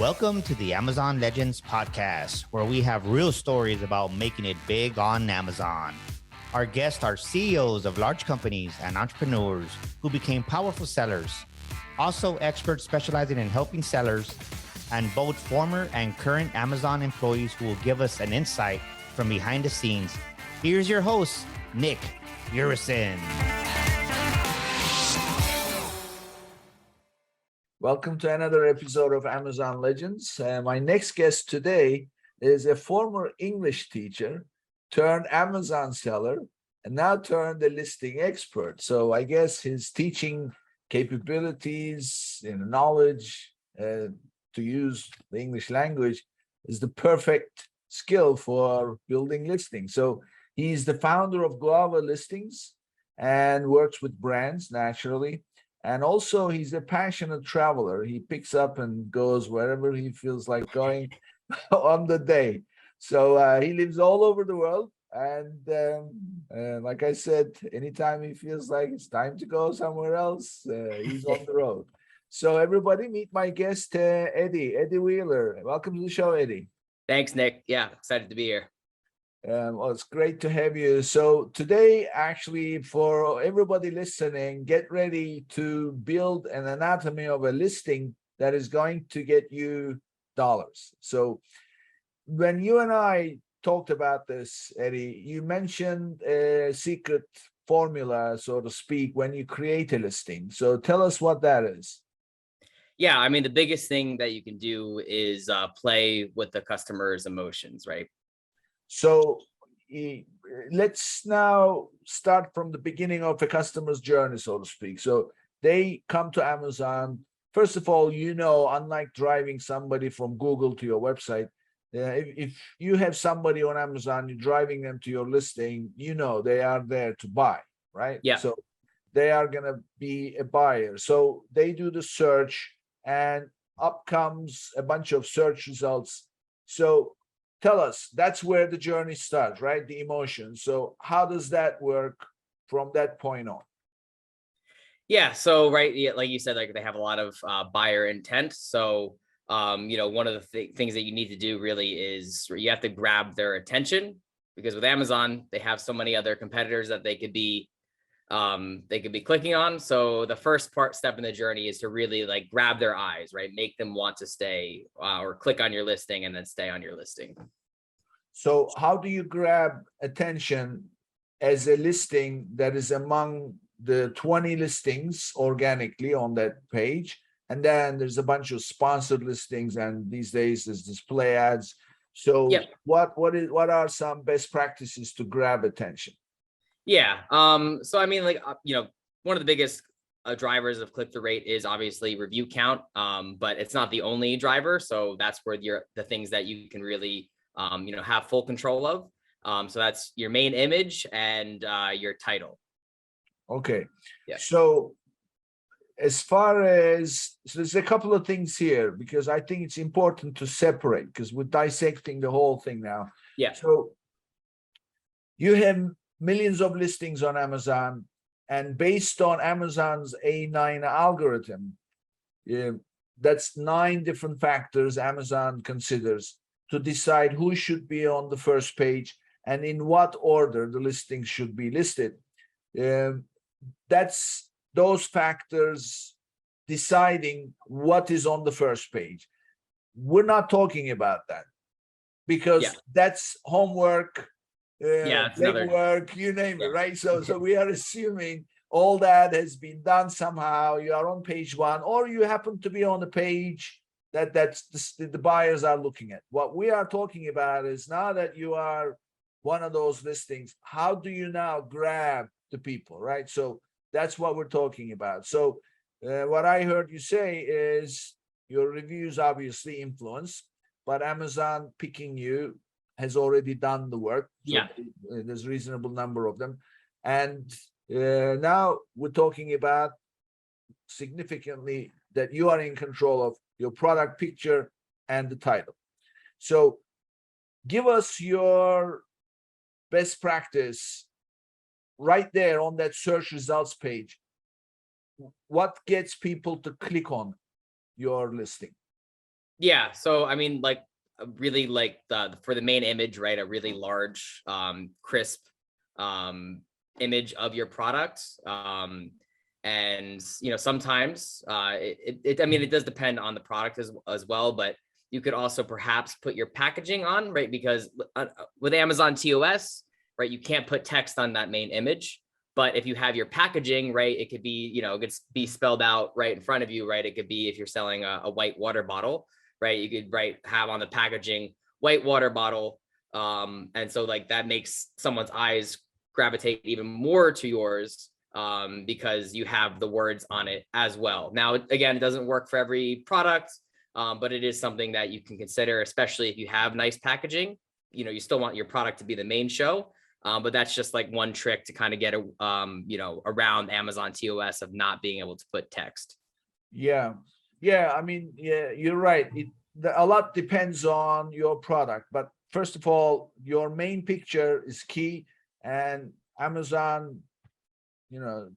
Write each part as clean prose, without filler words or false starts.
Welcome to the Amazon Legends podcast, where we have real stories about making it big on Amazon. Our guests are CEOs of large companies and entrepreneurs who became powerful sellers, also experts specializing in helping sellers, and both former and current Amazon employees who will give us an insight from behind the scenes. Here's your host, Nick Urison. Welcome to another episode of Amazon Legends. My next guest today is a former English teacher turned Amazon seller and now turned a listing expert. So I guess his teaching capabilities and knowledge to use the English language is the perfect skill for building listings. So he's the founder of Guava Listings and works with brands naturally. And also, he's a passionate traveler. He picks up and goes wherever he feels like going on the day. So he lives all over the world. And like I said, anytime he feels like it's time to go somewhere else, he's on the road. So everybody meet my guest, Eddie Wheeler. Welcome to the show, Eddie. Thanks, Nick. Yeah, excited to be here. Well, it's great to have you. So today, actually, for everybody listening, get ready to build an anatomy of a listing that is going to get you dollars. So when you and I talked about this, Eddie, you mentioned a secret formula, so to speak, when you create a listing. So tell us what that is. Yeah, I mean, the biggest thing that you can do is play with the customer's emotions, right? So let's now start from the beginning of a customer's journey, so to speak. So they come to Amazon. First of all, unlike driving somebody from Google to your website, if you have somebody on Amazon, you're driving them to your listing, they are there to buy, right? Yeah. So they are going to be a buyer. So they do the search and up comes a bunch of search results. So tell us, that's where the journey starts, right? The emotion. So how does that work from that point on? Yeah. So, right. Yeah, like you said, like they have a lot of buyer intent. So, one of the things that you need to do really is you have to grab their attention, because with Amazon, they have so many other competitors that they could be clicking on. So the first step in the journey is to really like grab their eyes, right? Make them want to stay or click on your listing and then stay on your listing. So how do you grab attention as a listing that is among the 20 listings organically on that page? And then there's a bunch of sponsored listings, and these days there's display ads. So Yep. what are some best practices to grab attention? Yeah. So I mean, one of the biggest drivers of click-through rate is obviously review count, but it's not the only driver. So that's where the things that you can really, have full control of. So that's your main image and your title. Okay. Yeah. So as far as, there's a couple of things here, because I think it's important to separate, because we're dissecting the whole thing now. Yeah. So you have millions of listings on Amazon, and based on Amazon's A9 algorithm, that's 9 different factors Amazon considers to decide who should be on the first page and in what order the listings should be listed. That's those factors deciding what is on the first page. We're not talking about that, because that's homework, legwork, you name it, right? So we are assuming all that has been done somehow. You are on page 1, or you happen to be on the page that's the buyers are looking at. What we are talking about is, now that you are one of those listings, how do you now grab the people, right? So that's what we're talking about. So what I heard you say is your reviews obviously influence, but Amazon picking you has already done the work. So there's a reasonable number of them. And now we're talking about significantly that you are in control of your product picture and the title. So give us your best practice right there on that search results page. What gets people to click on your listing? Yeah. So I mean, like really like the for the main image, right? A really large, crisp image of your product. And sometimes I mean, it does depend on the product as well, but you could also perhaps put your packaging on, right? Because with Amazon TOS, right, you can't put text on that main image. But if you have your packaging, right, it could be, it could be spelled out right in front of you, right? It could be if you're selling a white water bottle, right? You could have on the packaging white water bottle. And so like that makes someone's eyes gravitate even more to yours, because you have the words on it as well. Now, again, it doesn't work for every product, but it is something that you can consider, especially if you have nice packaging. You still want your product to be the main show. But that's just like one trick to kind of get around Amazon TOS of not being able to put text. Yeah, yeah. I mean, yeah, you're right. A lot depends on your product, but first of all, your main picture is key, and Amazon,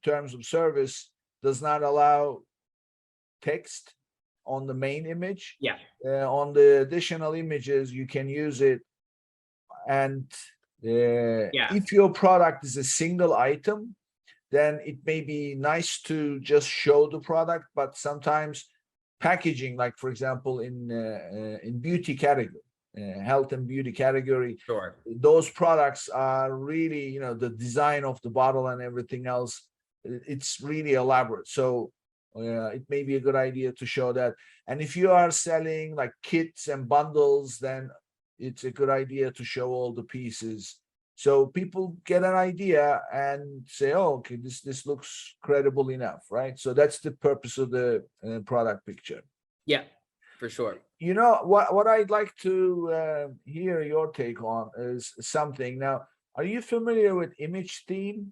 terms of service does not allow text on the main image. Yeah. On the additional images, you can use it, and if your product is a single item, then it may be nice to just show the product, but sometimes packaging, like for example, in beauty category, health and beauty category, Sure. those products are really, the design of the bottle and everything else, it's really elaborate. So it may be a good idea to show that. And if you are selling like kits and bundles, then it's a good idea to show all the pieces, so people get an idea and say, oh, okay, this looks credible enough, right? So that's the purpose of the product picture. Yeah, for sure. What I'd like to hear your take on is something. Now, are you familiar with image theme?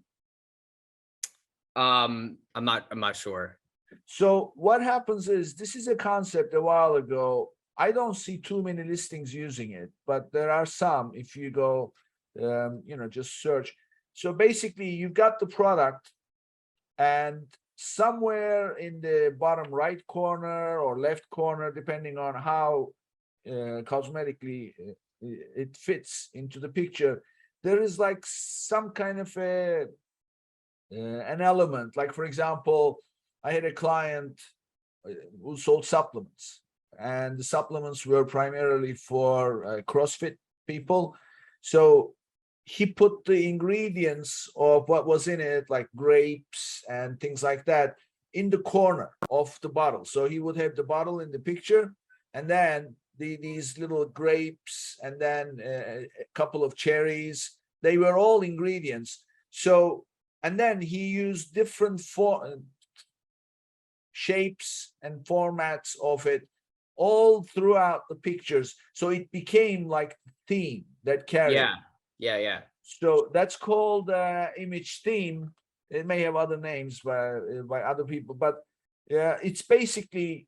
I'm not sure. So what happens is, this is a concept a while ago. I don't see too many listings using it, but there are some. If you go, just search. So basically, you've got the product, and somewhere in the bottom right corner or left corner, depending on how cosmetically it fits into the picture, there is like some kind of an element. Like, for example, I had a client who sold supplements, and the supplements were primarily for CrossFit people. So he put the ingredients of what was in it, like grapes and things like that, in the corner of the bottle. So he would have the bottle in the picture, and then these little grapes, and then a couple of cherries. They were all ingredients. So, and then he used different shapes and formats of it all throughout the pictures. So it became like the theme that carried. Yeah. So that's called image theme. It may have other names by other people, but yeah, it's basically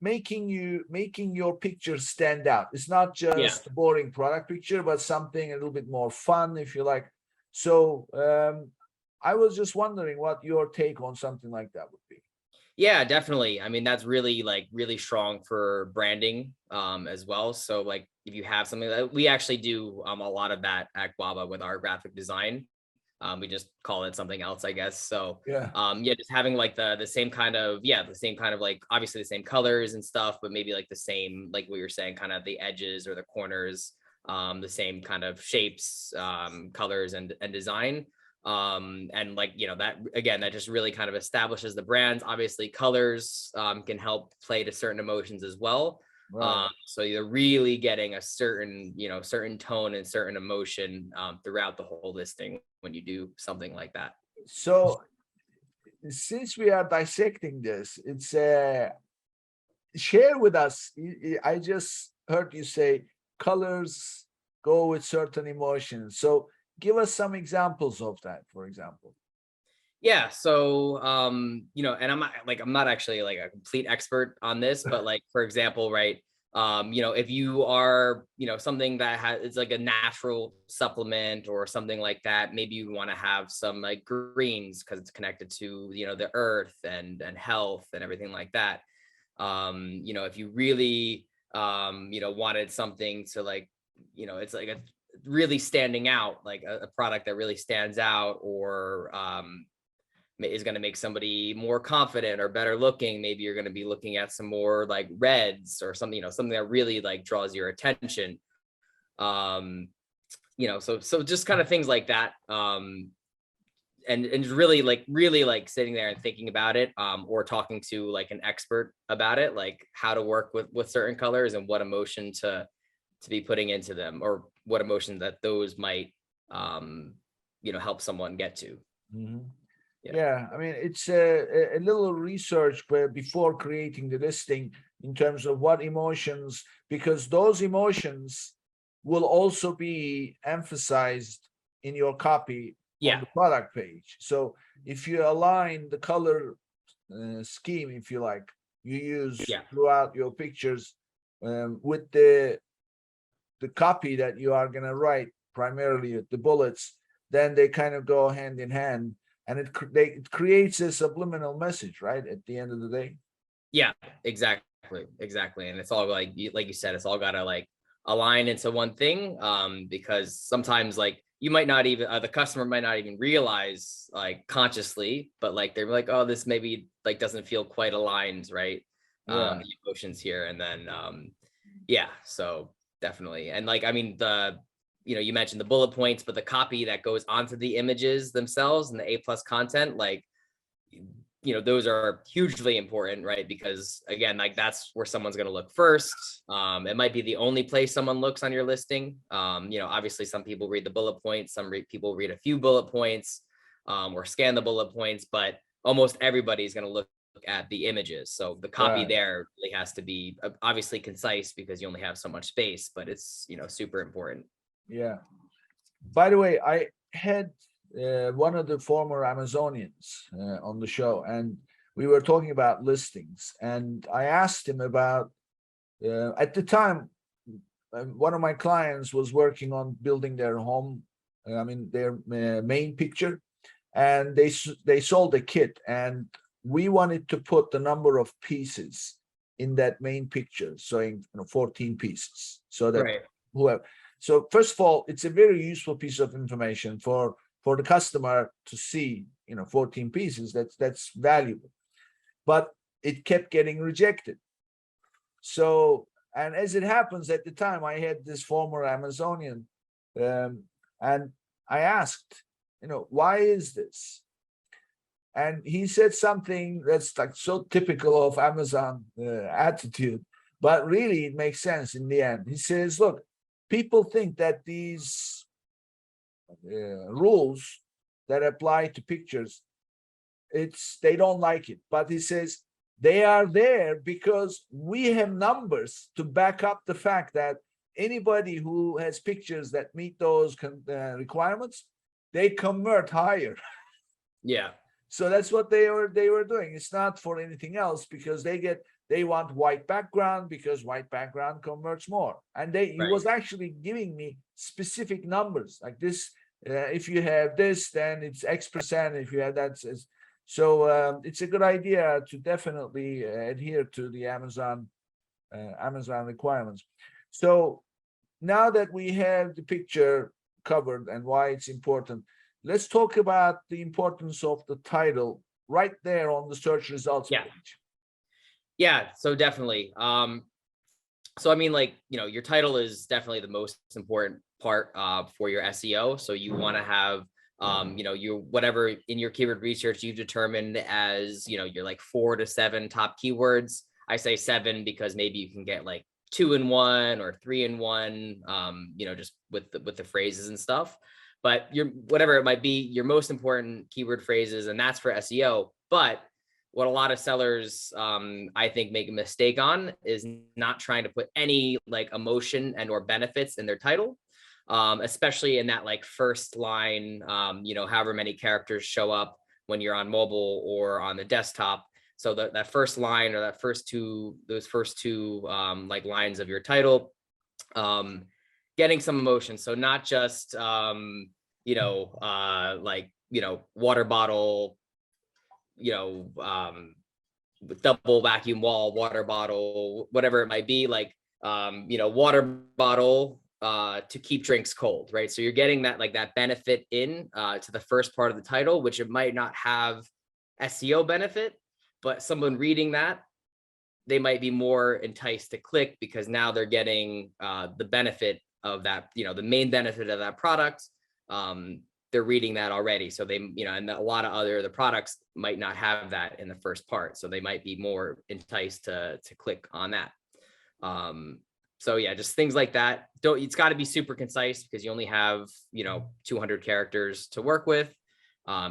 making your picture stand out. It's not just a boring product picture, but something a little bit more fun, if you like. So I was just wondering what your take on something like that would be. Yeah, definitely. I mean, that's really strong for branding as well. So like if you have something that we actually do a lot of that at Guava with our graphic design. We just call it something else, I guess. So just having like the same kind of like obviously the same colors and stuff, but maybe like the same, like what you're saying, kind of the edges or the corners, the same kind of shapes, colors and design. And like, that again, that just really kind of establishes the brands. Obviously colors can help play to certain emotions as well. Right. So you're really getting a certain tone and certain emotion throughout the whole listing when you do something like that. So since we are dissecting this, it's share with us. I just heard you say colors go with certain emotions. So give us some examples of that, for example. Yeah. So, and I'm not actually like a complete expert on this, but like, for example, right. If you are, something that it's like a natural supplement or something like that, maybe you want to have some like greens because it's connected to, the earth and health and everything like that. You know, if you really, you know, wanted something to like, you know, it's like a really standing out, like a product that really stands out, or is going to make somebody more confident or better looking. Maybe you're going to be looking at some more like reds or something, you know, something that really like draws your attention. You know, so just kind of things like that. And really like sitting there and thinking about it, or talking to like an expert about it, like how to work with certain colors and what emotion to be putting into them, or what emotion that those might, you know, help someone get to. Mhm. Yeah. Yeah, I mean, it's a little research before creating the listing in terms of what emotions, because those emotions will also be emphasized in your copy on Yeah. the product page. So if you align the color scheme, if you like, you use Yeah. throughout your pictures with the copy that you are going to write, primarily the bullets, then they kind of go hand in hand, and it creates a subliminal message, right, at the end of the day. Yeah, exactly. And it's all like you said, it's all got to like align into one thing, because sometimes like you might not even, the customer might not even realize like consciously, but like they're like, oh, this maybe like doesn't feel quite aligned, right? Yeah. The emotions here, and then yeah, so definitely. And like, I mean, you know, you mentioned the bullet points, but the copy that goes onto the images themselves and the A+ content, like, you know, those are hugely important, right? Because again, like that's where someone's going to look first. It might be the only place someone looks on your listing. You know, obviously some people read the bullet points, some people read a few bullet points, or scan the bullet points, but almost everybody's going to look at the images. So the copy Right. there really has to be obviously concise, because you only have so much space, but it's, you know, super important. Yeah. By the way, I had one of the former Amazonians on the show, and we were talking about listings. And I asked him about, at the time, one of my clients was working on building their home, I mean, their main picture, and they sold a kit, and we wanted to put the number of pieces in that main picture, so in 14 pieces, so that Right. whoever. So first of all, it's a very useful piece of information for the customer to see, 14 pieces. That's valuable, but it kept getting rejected. So, and as it happens, at the time, I had this former Amazonian, and I asked, why is this? And he said something that's like so typical of Amazon attitude, but really it makes sense in the end. He says, look, people think that these rules that apply to pictures, they don't like it. But he says they are there because we have numbers to back up the fact that anybody who has pictures that meet those requirements, they convert higher. Yeah. So that's what they were doing. It's not for anything else, because they want white background, because white background converts more. And he was actually giving me specific numbers like this. If you have this, then it's X%. If you have that, so it's a good idea to definitely adhere to the Amazon requirements. So now that we have the picture covered and why it's important, let's talk about the importance of the title right there on the search results page. Yeah, so definitely. So I mean, like, your title is definitely the most important part for your SEO. So you want to have, your whatever in your keyword research you've determined as, your like 4 to 7 top keywords. I say 7 because maybe you can get like 2 in 1 or 3 in 1, just with the phrases and stuff. But whatever it might be, your most important keyword phrases, and that's for SEO. But what a lot of sellers, I think, make a mistake on is not trying to put any like emotion and or benefits in their title, especially in that like first line, however many characters show up when you're on mobile or on the desktop. So that first line, or those first two like lines of your title, getting some emotion. So not just, water bottle, double vacuum wall, water bottle, whatever it might be, like water bottle to keep drinks cold, right? So you're getting that like that benefit in to the first part of the title, which it might not have SEO benefit, but someone reading that, they might be more enticed to click because now they're getting the benefit of that, the main benefit of that product. They're reading that already. So they, and a lot of the products might not have that in the first part. So they might be more enticed to click on that. So yeah, just things like that. It's got to be super concise because you only have, 200 characters to work with.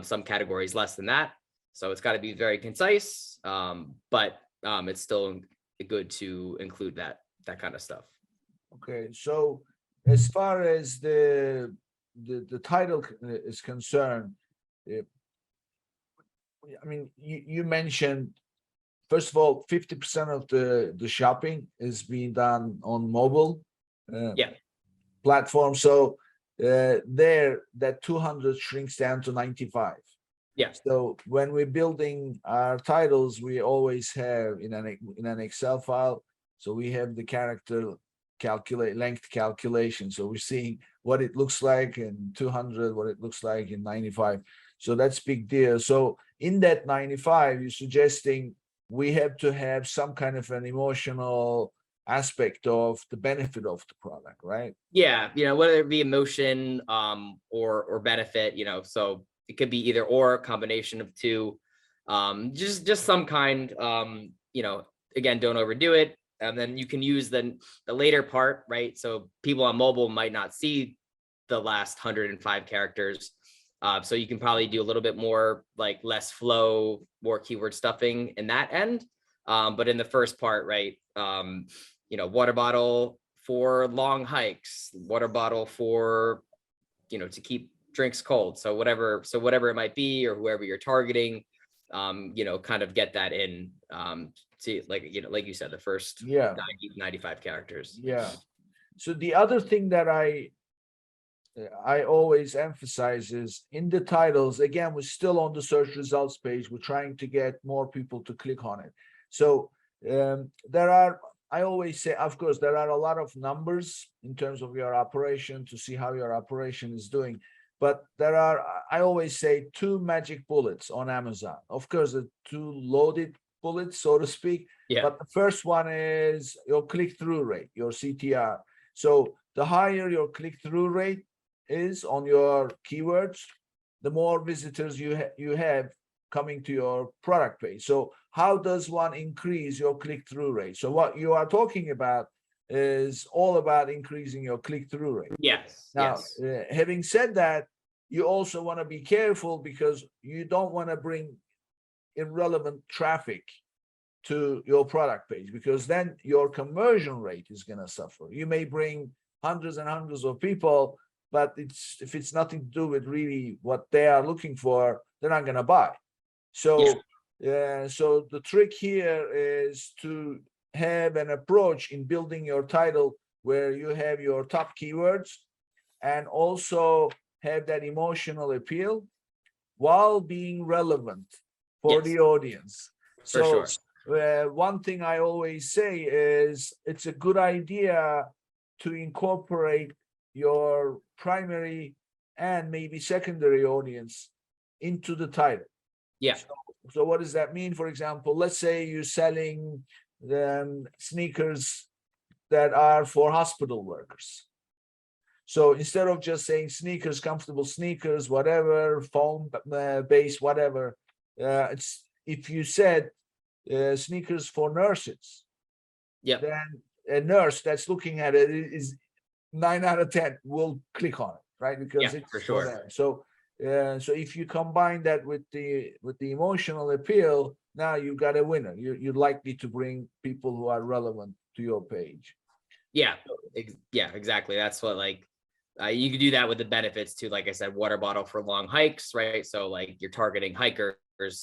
Some categories less than that. So it's got to be very concise. But it's still good to include that kind of stuff. Okay, so as far as the title is concerned, I mean, you mentioned, first of all, 50% of the shopping is being done on mobile platform. So that 200 shrinks down to 95. Yeah. So when we're building our titles, we always have in an Excel file. So we have the character length calculation. So we're seeing what it looks like in 200, what it looks like in 95. So that's big deal. So in that 95, you're suggesting we have to have some kind of an emotional aspect of the benefit of the product, right? Yeah, whether it be emotion or benefit, so it could be either or, a combination of two. Just some kind, again, don't overdo it. And then you can use the later part, right? So people on mobile might not see the last 105 characters. So you can probably do a little bit more, like less flow, more keyword stuffing in that end. But in the first part, right, water bottle for long hikes, water bottle for, to keep drinks cold. So whatever it might be, or whoever you're targeting, kind of get that in, see, like you said, the first 95 characters. Yeah. So the other thing that I always emphasize is in the titles, again, we're still on the search results page. We're trying to get more people to click on it. So I always say, of course, there are a lot of numbers in terms of your operation to see how your operation is doing. But there are, I always say, two magic bullets on Amazon. Of course, the two loaded bullets, so to speak. Yeah. But the first one is your click-through rate, your CTR. So the higher your click-through rate is on your keywords, the more visitors you have coming to your product page. So how does one increase your click-through rate? So what you are talking about is all about increasing your click-through rate. Yes. Now, yes. Having said that, you also want to be careful because you don't want to bring irrelevant traffic to your product page, because then your conversion rate is going to suffer. You may bring hundreds and hundreds of people, but if it's nothing to do with really what they are looking for, they're not going to buy. So, so the trick here is to have an approach in building your title where you have your top keywords and also have that emotional appeal while being relevant for the audience. So one thing I always say is it's a good idea to incorporate your primary and maybe secondary audience into the title. Yeah. So what does that mean? For example, let's say you're selling sneakers that are for hospital workers. So instead of just saying sneakers, comfortable sneakers, whatever, foam base, whatever, it's if you said sneakers for nurses, then a nurse that's looking at it is 9 out of 10 will click on it, right? Because it's for sure. them. So if you combine that with the emotional appeal, now you got a winner. You're likely to bring people who are relevant to your page. Yeah, exactly. That's what you could do that with the benefits too. Like I said, water bottle for long hikes, right? So like you're targeting hikers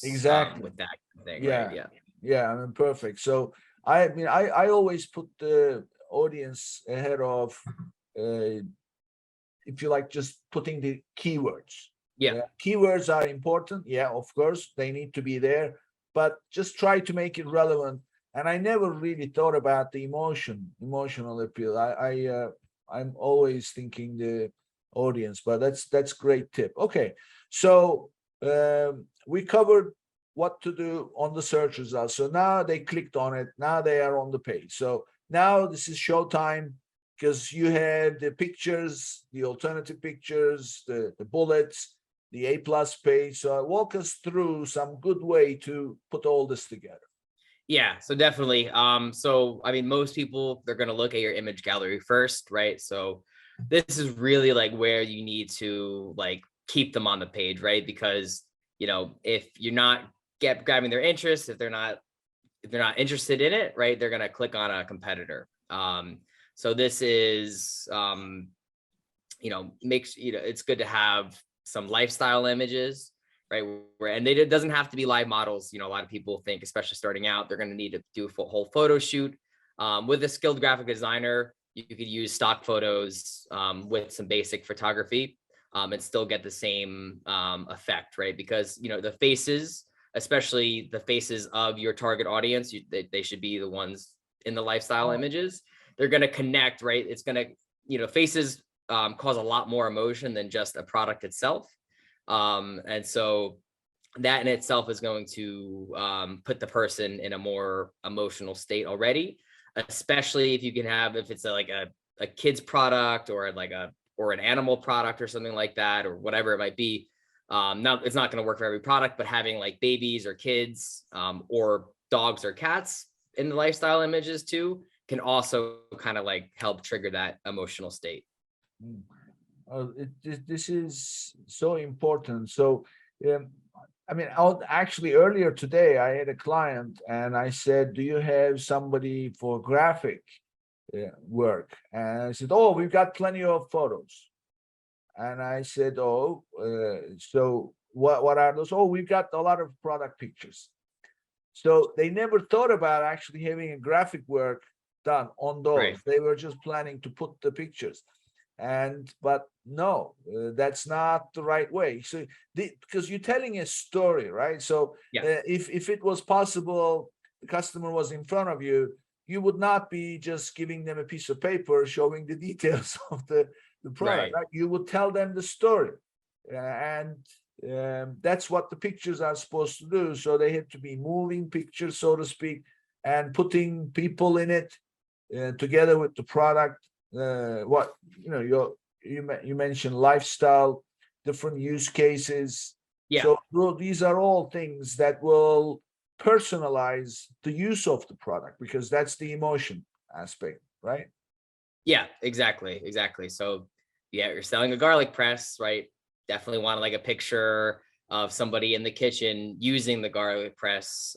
exactly with that thing. Yeah, right? I mean, perfect. So I always put the audience ahead of if you like, just putting the keywords. Keywords are important. Yeah, of course, they need to be there. but just try to make it relevant. And I never really thought about the emotional appeal. I'm always thinking the audience, but that's great tip. Okay, so we covered what to do on the search results. So now they clicked on it. Now they are on the page. So now this is showtime, because you have the pictures, the alternative pictures, the bullets, the A+ page. So walk us through some good way to put all this together. Yeah, so definitely. So I mean, most people, they're gonna look at your image gallery first, right? So this is really like where you need to like keep them on the page, right? Because if you're not grabbing their interest, if they're not interested in it, right, they're gonna click on a competitor. So this is it's good to have some lifestyle images, right? And it doesn't have to be live models. A lot of people think, especially starting out, they're going to need to do a whole photo shoot. With a skilled graphic designer, you could use stock photos with some basic photography and still get the same effect, right? Because the faces, especially the faces of your target audience, they should be the ones in the lifestyle images. They're going to connect, right? It's going to, faces cause a lot more emotion than just a product itself. And so that in itself is going to put the person in a more emotional state already, especially if you can have, if it's like a kid's product or or an animal product or something like that, or whatever it might be. Now it's not going to work for every product, but having like babies or kids or dogs or cats in the lifestyle images too can also kind of like help trigger that emotional state. This is so important. So, I mean, actually earlier today, I had a client and I said, do you have somebody for graphic work? And I said, oh, we've got plenty of photos. And I said, oh, so what are those? Oh, we've got a lot of product pictures. So they never thought about actually having a graphic work done on those. Right. They were just planning to put the pictures. But no, that's not the right way. So because you're telling a story, right? So yeah. If it was possible, the customer was in front of you, you would not be just giving them a piece of paper showing the details of the product. Right. You would tell them the story, and that's what the pictures are supposed to do. So they have to be moving pictures, so to speak, and putting people in it together with the product. What you mentioned lifestyle, different use cases. Yeah. So these are all things that will personalize the use of the product, because that's the emotion aspect, right? Yeah, exactly. So yeah, you're selling a garlic press, right? Definitely want like a picture of somebody in the kitchen using the garlic press.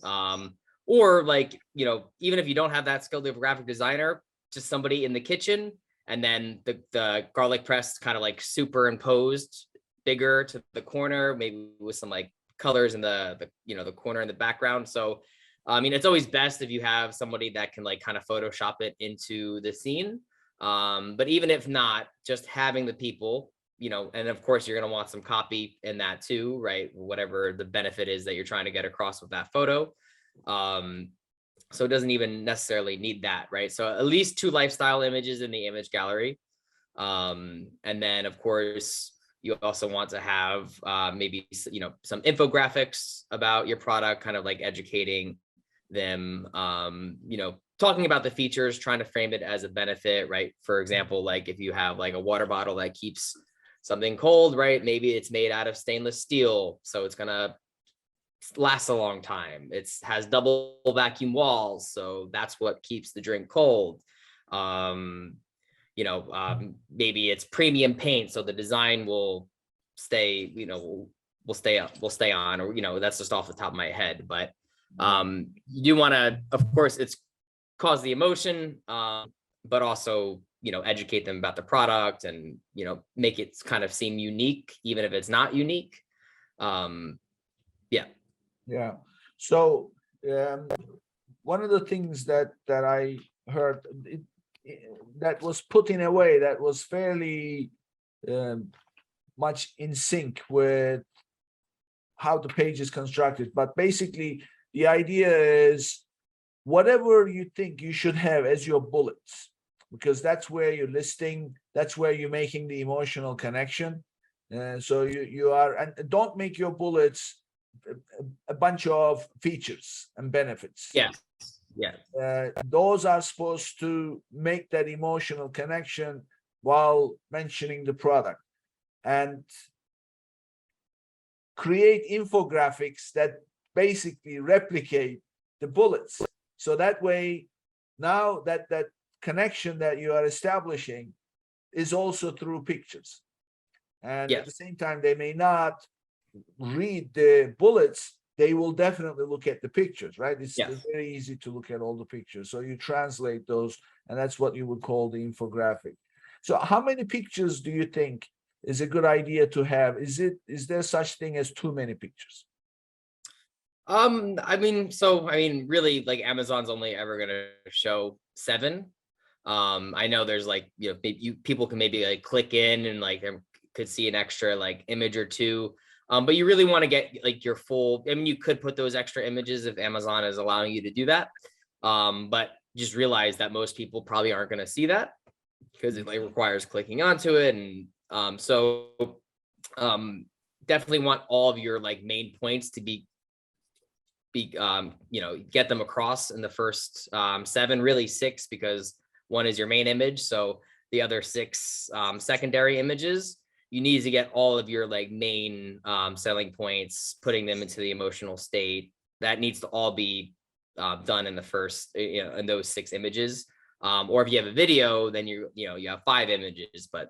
Or like, even if you don't have that skilled graphic designer, just somebody in the kitchen, and then the garlic press kind of like superimposed bigger to the corner, maybe with some like colors in the corner in the background. So I mean, it's always best if you have somebody that can like kind of Photoshop it into the scene. But even if not, just having the people, and of course you're going to want some copy in that too, right? Whatever the benefit is that you're trying to get across with that photo. So it doesn't even necessarily need that, right? So at least 2 lifestyle images in the image gallery. And then of course, you also want to have maybe, some infographics about your product, kind of like educating them, talking about the features, trying to frame it as a benefit, right? For example, like if you have like a water bottle that keeps something cold, right? Maybe it's made out of stainless steel, so it's gonna last a long time. It has double vacuum walls, so that's what keeps the drink cold. Maybe it's premium paint, so the design will stay, will stay on, or that's just off the top of my head. But you do want to, of course, it's cause the emotion, but also educate them about the product, and make it kind of seem unique, even if it's not unique. Yeah. So one of the things that I heard that was put in a way that was fairly much in sync with how the page is constructed, but basically the idea is whatever you think you should have as your bullets, because that's where you're listing, that's where you're making the emotional connection. So you are, and don't make your bullets a bunch of features and benefits. Yes. Yeah. Those are supposed to make that emotional connection while mentioning the product, and create infographics that basically replicate the bullets. So that way, now that connection that you are establishing is also through pictures. And at the same time, they may not read the bullets, they will definitely look at the pictures, right? It's very easy to look at all the pictures. So you translate those, and that's what you would call the infographic. So how many pictures do you think is a good idea to have? Is there such thing as too many pictures? I mean, really, like Amazon's only ever gonna show 7. I know there's like, people can maybe like click in and like they could see an extra like image or 2. But you really want to get like your full, I mean, you could put those extra images if Amazon is allowing you to do that. But just realize that most people probably aren't going to see that because it like requires clicking onto it. And definitely want all of your like main points to be get them across in the first 7, really 6, because 1 is your main image. So the other 6 secondary images, you need to get all of your like main selling points, putting them into the emotional state. That needs to all be done in the first, in those 6 images. Or if you have a video, then you have 5 images, but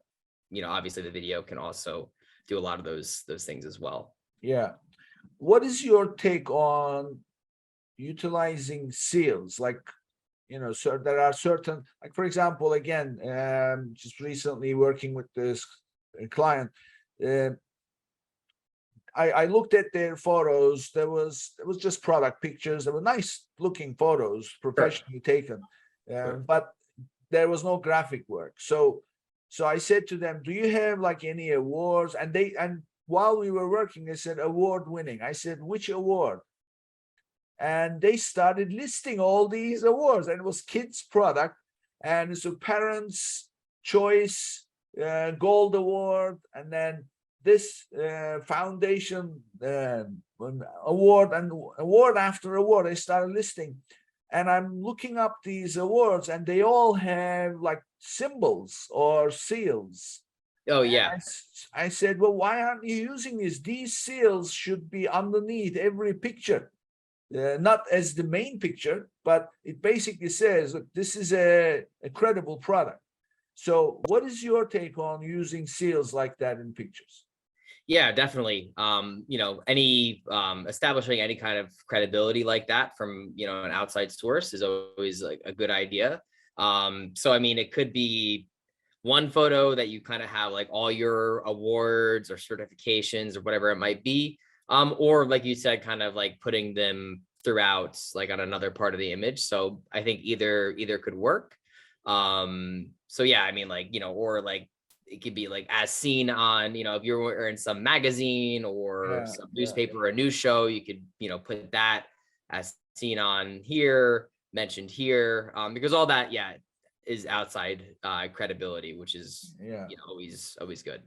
obviously the video can also do a lot of those things as well. Yeah. What is your take on utilizing seals? Like, so there are certain, like for example, again, just recently working with this client, I looked at their photos. There was just product pictures. There were nice looking photos, professionally taken, but there was no graphic work. So I said to them, do you have like any awards? And while we were working, they said award winning. I said, which award? And they started listing all these awards, and it was kids product, and so parents choice gold award, and then this foundation award, and award after award. I started listing, and I'm looking up these awards, and they all have like symbols or seals. Oh yeah. I said, well, why aren't you using these? These seals should be underneath every picture, not as the main picture, but it basically says, look, this is a credible product. So what is your take on using seals like that in pictures? Yeah, definitely. Establishing any kind of credibility like that from, an outside source is always like a good idea. So, I mean, it could be one photo that you kind of have like all your awards or certifications or whatever it might be. Or like you said, kind of like putting them throughout like on another part of the image. So I think either could work. So yeah, I mean, like, or like it could be like as seen on, if you're in some magazine or some newspaper or a news show, you could, put that as seen on here, mentioned here, because all that, is outside credibility, which is always good.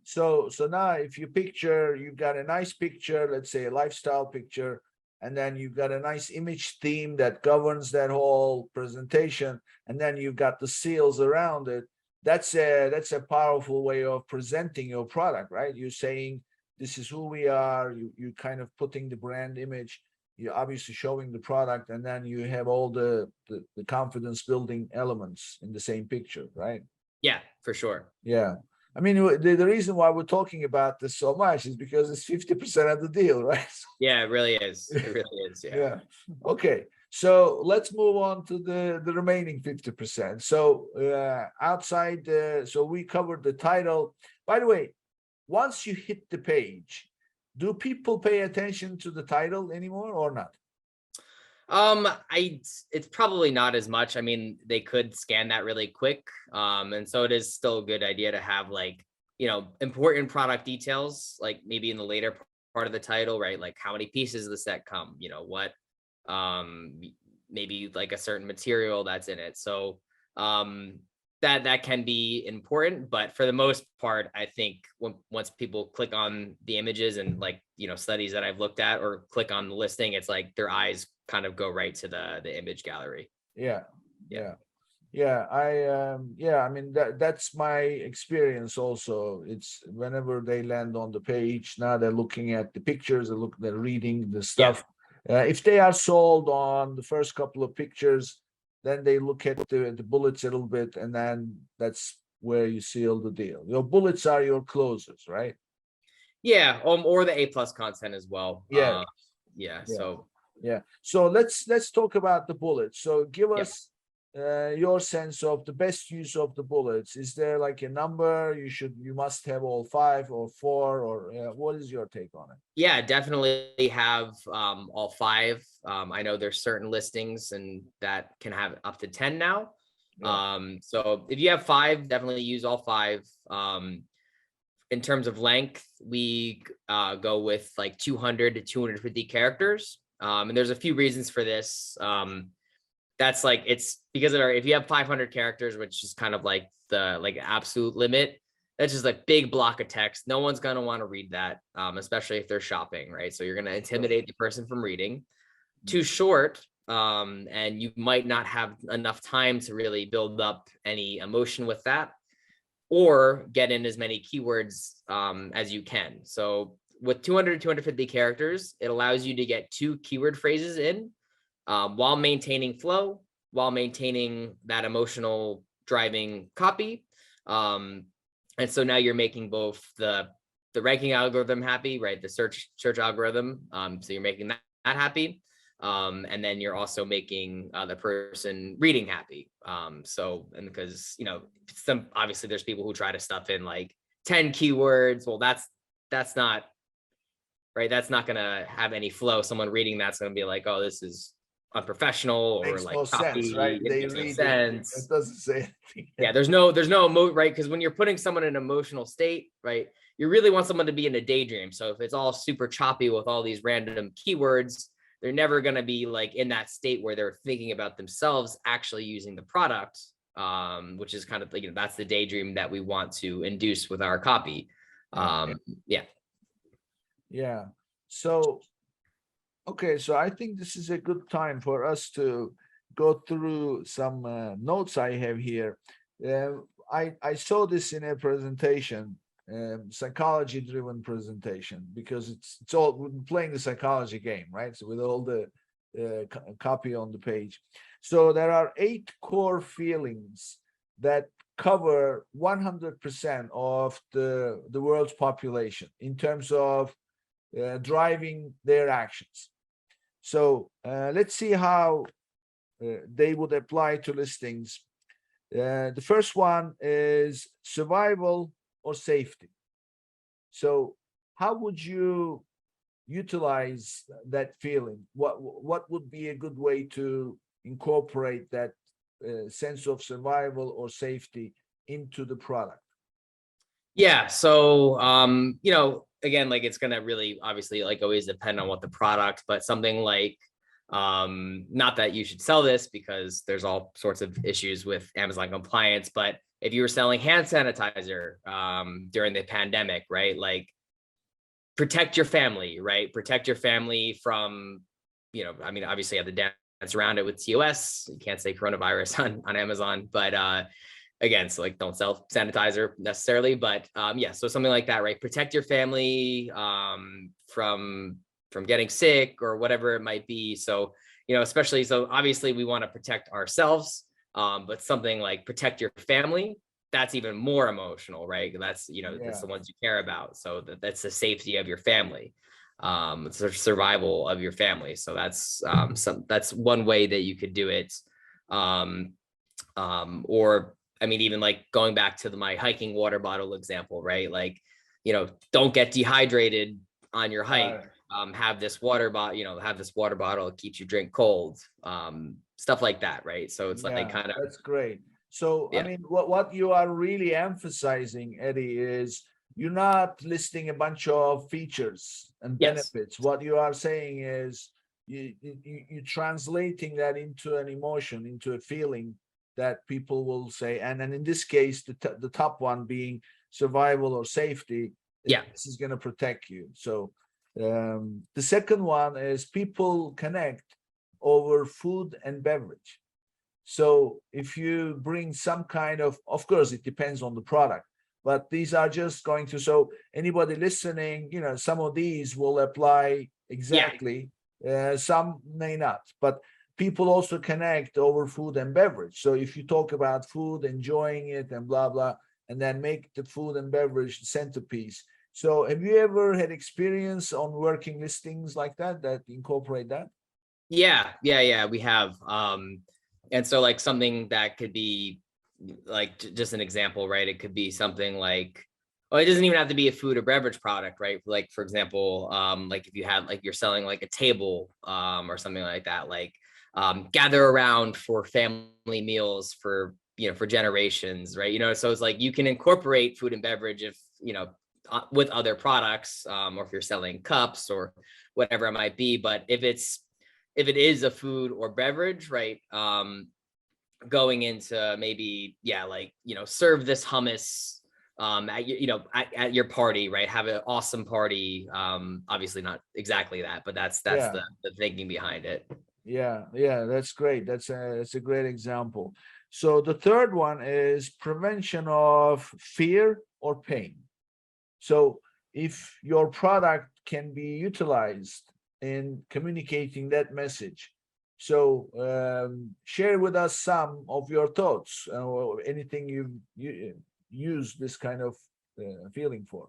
So now if you've got a nice picture, let's say a lifestyle picture, and then you've got a nice image theme that governs that whole presentation, and then you've got the seals around it. That's a powerful way of presenting your product, right? You're saying this is who we are. You kind of putting the brand image. You're obviously showing the product, and then you have all the confidence building elements in the same picture, right? Yeah, for sure. Yeah. I mean, the reason why we're talking about this so much is because it's 50% of the deal, right? Yeah, it really is. It really is. Yeah. Yeah. Okay. So let's move on to the remaining 50%. So outside, so we covered the title. By the way, once you hit the page, do people pay attention to the title anymore or not? It's probably not as much. I mean, they could scan that really quick. And so it is still a good idea to have like, important product details, like maybe in the later part of the title, right? Like how many pieces of the set come, what maybe like a certain material that's in it. So that can be important, but for the most part, I think once people click on the images and like, studies that I've looked at or click on the listing, it's like their eyes kind of go right to the image gallery. Yeah. I mean, that's my experience also. It's whenever they land on the page, now they're looking at the pictures, they're reading the stuff. If they are sold on the first couple of pictures, then they look at the bullets a little bit, and then that's where you seal the deal. Your bullets are your closers, right? Yeah, or the A+ content as well. Yeah. So let's talk about the bullets. So give us your sense of the best use of the bullets. Is there like a number you must have all 5 or 4, or what is your take on it? Yeah, definitely have all 5. I know there's certain listings and that can have up to 10 now. So if you have 5, definitely use all 5. In terms of length, we go with like 200 to 250 characters. And there's a few reasons for this. That's like, it's because if you have 500 characters, which is kind of like the absolute limit, that's just like big block of text. No one's going to want to read that, especially if they're shopping, right? So you're going to intimidate the person from reading. Too short, and you might not have enough time to really build up any emotion with that, or get in as many keywords as you can. So with 200 to 250 characters, it allows you to get 2 keyword phrases in, while maintaining flow, while maintaining that emotional driving copy. And so now you're making both the ranking algorithm happy, right? The search algorithm. So you're making that happy. And then you're also making the person reading happy. And because, obviously there's people who try to stuff in like 10 keywords. Well, that's not right. That's not going to have any flow. Someone reading that's going to be like, oh, this is unprofessional, or makes like no copy. sense, right? It They makes no read sense. it doesn't say anything. Yeah, there's no right, because when you're putting someone in an emotional state, right, you really want someone to be in a daydream. So if it's all super choppy with all these random keywords, they're never going to be like in that state where they're thinking about themselves actually using the product, which is kind of like, that's the daydream that we want to induce with our copy. So okay, so I think this is a good time for us to go through some notes I have here. I saw this in a presentation, psychology-driven presentation, because it's all we're playing the psychology game, right? So with all the copy on the page. So there are 8 core feelings that cover 100% of the world's population in terms of driving their actions. So let's see how they would apply to listings. The first one is survival or safety. So how would you utilize that feeling? What would be a good way to incorporate that sense of survival or safety into the product? Yeah. So, again, like it's going to really obviously like always depend on what the product, but something like, not that you should sell this because there's all sorts of issues with Amazon compliance, but if you were selling hand sanitizer, during the pandemic, right? Like protect your family, right? Protect your family from, obviously you have the dance around it with TOS. You can't say coronavirus on Amazon, but, again, so like don't sell sanitizer necessarily, but so something like that, right? Protect your family from getting sick or whatever it might be. So, especially, so obviously we want to protect ourselves, but something like protect your family, that's even more emotional, right? That's, that's the ones you care about. So that's the safety of your family. It's the survival of your family. So that's that's one way that you could do it. Or even like going back to my hiking water bottle example, right? Like, don't get dehydrated on your hike. Have this water bottle, it keeps you drink cold, stuff like that, right? So it's like kind of, that's great. So what you are really emphasizing, Eddie, is you're not listing a bunch of features and benefits. What you are saying is you translating that into an emotion, into a feeling that people will say, and in this case, the top one being survival or safety. Yeah. This is going to protect you. So the second one is people connect over food and beverage. So if you bring some kind of course, it depends on the product, but these are just going to, so anybody listening, some of these will apply exactly. Some may not, but people also connect over food and beverage. So if you talk about food, enjoying it and blah, blah, and then make the food and beverage the centerpiece. So have you ever had experience on working listings like that incorporate that? Yeah, we have. And so like something that could be like just an example, right? It could be something like, well, it doesn't even have to be a food or beverage product, right? Like for example, like if you had like you're selling like a table or something like that, like gather around for family meals for for generations, right? So it's like you can incorporate food and beverage if with other products, or if you're selling cups or whatever it might be. But if it is a food or beverage, right? Going into maybe, like, serve this hummus at your party, right? Have an awesome party. Obviously not exactly that, but that's the thinking behind it. Yeah, that's great. That's a great example. So the third one is prevention of fear or pain. So if your product can be utilized in communicating that message, so share with us some of your thoughts or anything you use this kind of feeling for.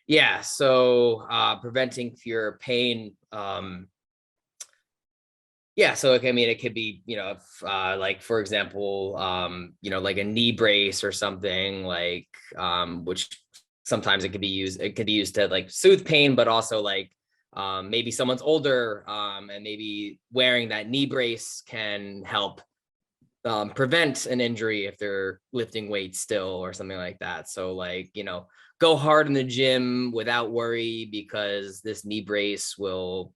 Yeah, so preventing fear or pain. Yeah, so I mean, it could be, if, like for example, like a knee brace or something, like which sometimes it could be used to like soothe pain, but also like maybe someone's older, and maybe wearing that knee brace can help prevent an injury if they're lifting weights still or something like that. So like, go hard in the gym without worry because this knee brace will,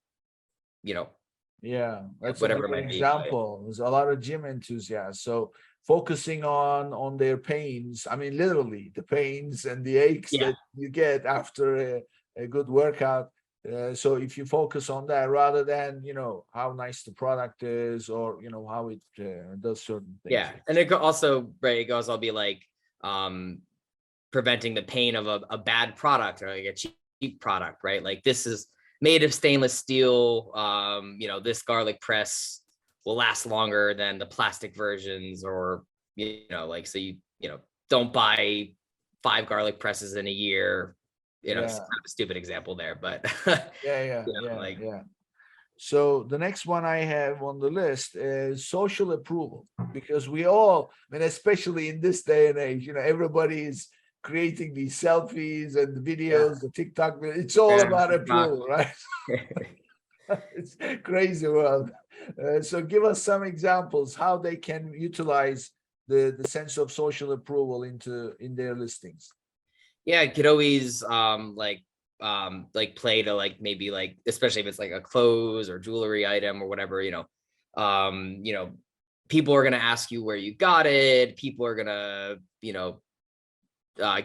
Yeah, that's whatever a it great might be. example. There's a lot of gym enthusiasts. So focusing on their pains, I mean, literally the pains and the aches Yeah. that you get after a good workout. So if you focus on that rather than, how nice the product is or, how it does certain things. Yeah. And it could also, right, it goes, I'll be like preventing the pain of a bad product or like a cheap product, right? Like this is made of stainless steel. This garlic press will last longer than the plastic versions, or like, so don't buy 5 garlic presses in a year. It's kind of a stupid example there, but yeah. So the next one I have on the list is social approval, because we all, I mean, especially in this day and age, everybody is creating these selfies and videos, the TikTok, it's all about approval, right? It's a crazy world. So give us some examples how they can utilize the sense of social approval in their listings. Yeah, it could always play to like maybe like, especially if it's like a clothes or jewelry item or whatever, people are gonna ask you where you got it. People are gonna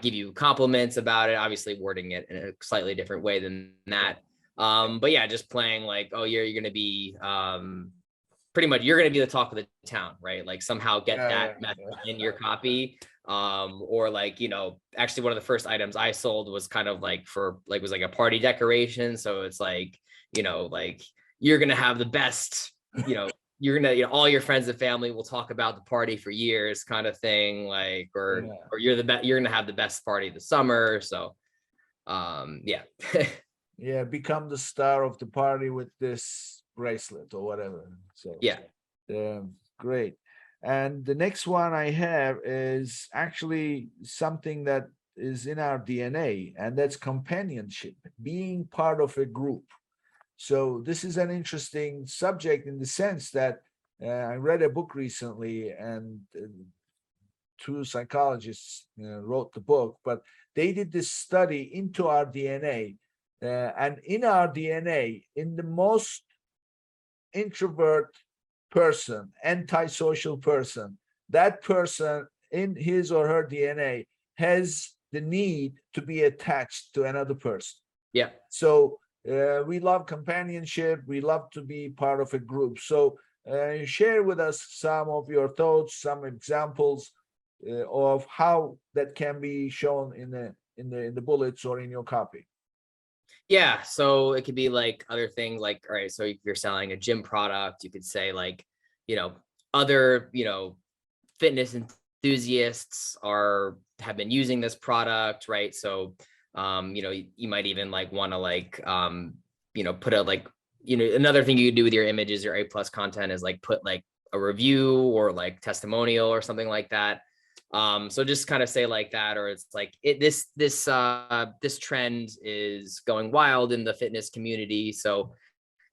give you compliments about it, obviously wording it in a slightly different way than that. But yeah, just playing like, oh, you're gonna be pretty much, you're gonna be the talk of the town, right? Like somehow get that message in your copy. Or like, actually one of the first items I sold was kind of like was like a party decoration. So it's like, like you're gonna have the best, you're gonna, all your friends and family will talk about the party for years, kind of thing. Like, or you're gonna have the best party of the summer. So, yeah. Yeah, become the star of the party with this bracelet or whatever. So yeah, great. And the next one I have is actually something that is in our DNA, and that's companionship, being part of a group. So this is an interesting subject in the sense that I read a book recently, and 2 psychologists wrote the book, but they did this study into our DNA. And in our DNA, in the most introvert person, antisocial person, that person in his or her DNA has the need to be attached to another person. Yeah. So we love companionship. We love to be part of a group. So share with us some of your thoughts, some examples of how that can be shown in the bullets or in your copy. Yeah, so it could be like other things like, all right, so if you're selling a gym product, you could say like, other, fitness enthusiasts have been using this product, right? So, you might even like want to like, put a like, another thing you could do with your images, your A+ content is like put like a review or like testimonial or something like that. So just kind of say like that, or it's like this trend is going wild in the fitness community. So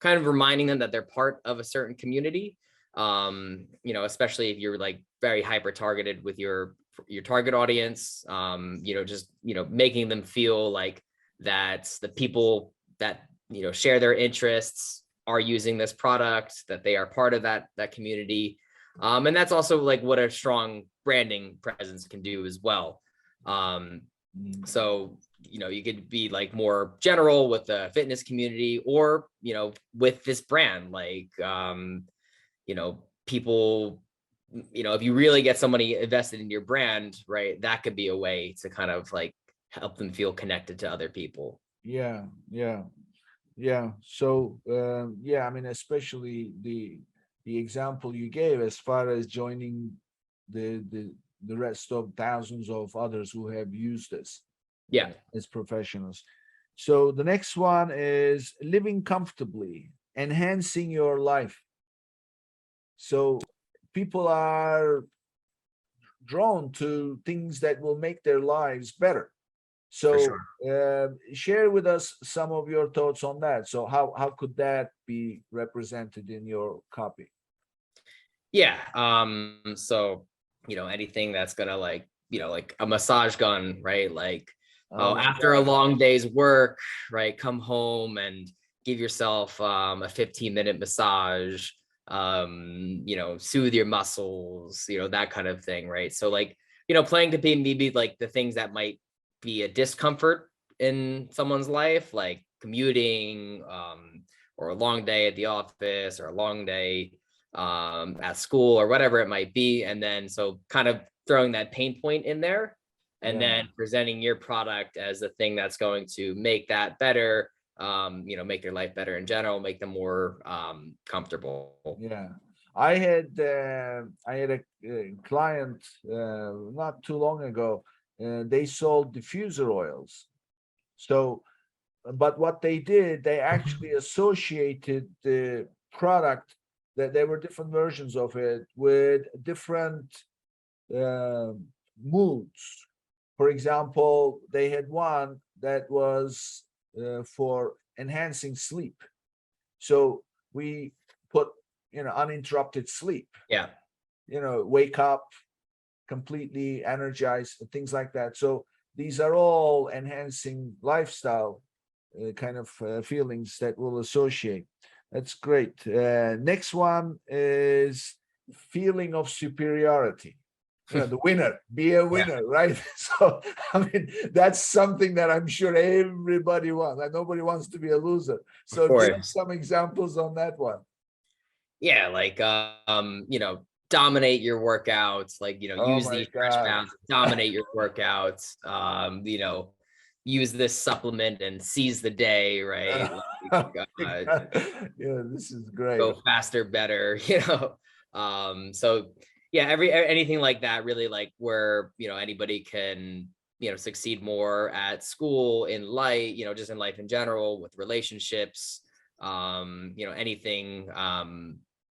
kind of reminding them that they're part of a certain community, especially if you're like very hyper targeted with your target audience, making them feel like that's the people that, share their interests are using this product, that they are part of that community. And that's also like what a strong branding presence can do as well. So, you could be like more general with the fitness community, or, with this brand, like, people, if you really get somebody invested in your brand, right, that could be a way to kind of like help them feel connected to other people. Yeah. So, I mean, especially the example you gave as far as joining the rest of thousands of others who have used this as professionals. So the next one is living comfortably, enhancing your life. So people are drawn to things that will make their lives better. So share with us some of your thoughts on that. So how could that be represented in your copy? Yeah. So, anything that's gonna like, like a massage gun, right? Like, after a long day's work, right? Come home and give yourself a 15-minute massage, soothe your muscles, that kind of thing, right? So like, playing to maybe like the things that might be a discomfort in someone's life, like commuting, or a long day at the office, or a long day at school, or whatever it might be. And then so kind of throwing that pain point in there, and then presenting your product as the thing that's going to make that better, make their life better in general, make them more comfortable. Yeah. I had a client not too long ago. They sold diffuser oils. So, but what they did, they actually associated the product, that there were different versions of it with different moods. For example, they had one that was for enhancing sleep. So we put, uninterrupted sleep. Yeah. Wake up completely energized, things like that. So these are all enhancing lifestyle kind of feelings that we'll associate. That's great. Next one is feeling of superiority. The winner, be a winner, right? So, I mean, that's something that I'm sure everybody wants. Like, nobody wants to be a loser. So give some examples on that one. Yeah, like, dominate your workouts, like, use these stretch bands, dominate your workouts, use this supplement and seize the day, right? Like, yeah, this is great. Go faster, better, so yeah, anything like that, really, like where, anybody can, succeed more at school, in life, just in life in general, with relationships, anything,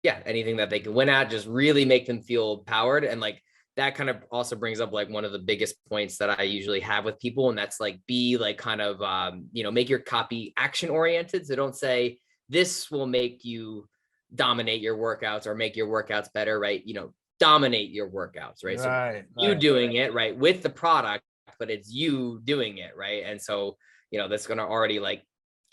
anything that they can win at, just really make them feel empowered. And like, that kind of also brings up like one of the biggest points that I usually have with people. And that's like, be like kind of, make your copy action oriented. So don't say this will make you dominate your workouts or make your workouts better, right? Dominate your workouts, right? So you doing it, right, with the product, but it's you doing it, right? And so, that's going to already, like,